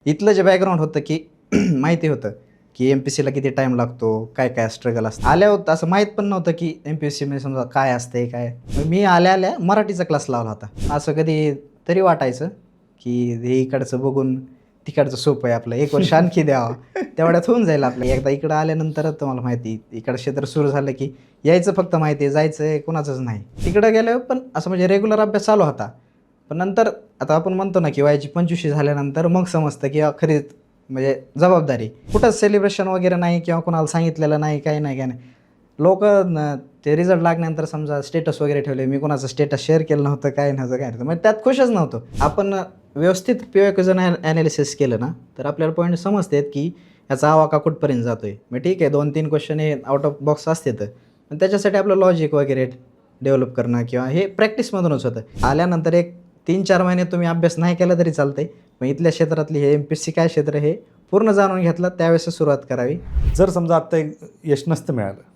इथलं जे बॅकग्राऊंड होतं की माहिती होतं की MPSCला किती टाईम लागतो, काय काय स्ट्रगल असतं. आल्यावर असं माहीत पण नव्हतं की MPSCमध्ये समजा काय असते काय. मग मी आल्या मराठीचा क्लास लावला होता. असं कधी तरी वाटायचं की हे इकडचं बघून तिकडचं सोपं आहे आपलं, 1 वर्ष आणखी द्यावा तेवढ्यात होऊन जाईल आपलं. एकदा इकडं आल्यानंतरच तुम्हाला माहिती इकडं क्षेत्र सुरू झालं की यायचं फक्त माहिती आहे, जायचं आहे कुणाचंच नाही. तिकडं गेल्यावर पण असं म्हणजे रेग्युलर अभ्यास चालू होता. पण नंतर आता आपण म्हणतो ना की वयाची 25शी झाल्यानंतर मग समजतं की खरी म्हणजे जबाबदारी. कुठंच सेलिब्रेशन वगैरे नाही किंवा कोणाला सांगितलेलं नाही, काही नाही, काही नाही. लोकं ते रिझल्ट लागल्यानंतर समजा स्टेटस वगैरे ठेवले. मी कोणाचं स्टेटस शेअर केलं नव्हतं, काय नव्हतं, काय नव्हतं. म्हणजे त्यात खुशच नव्हतो. आपण व्यवस्थित ॲनालिसिस केलं ना, तर आपल्याला पॉईंट समजतात की याचा आवाका कुठपर्यंत जातोय. मग ठीक आहे 2-3 क्वेश्चन हे आउट ऑफ बॉक्स असतात. पण त्याच्यासाठी आपलं लॉजिक वगैरे डेव्हलप करणं किंवा हे प्रॅक्टिसमधूनच होतं. आल्यानंतर एक 3-4 महिने तुम्ही अभ्यास नाही केला तरी चालतंय. मग इथल्या क्षेत्रातली हे MPSC काय क्षेत्र हे पूर्ण जाणून घेतलं त्यावेळेस सुरुवात करावी. जर समजा आत्ता एक यश नसतं मिळालं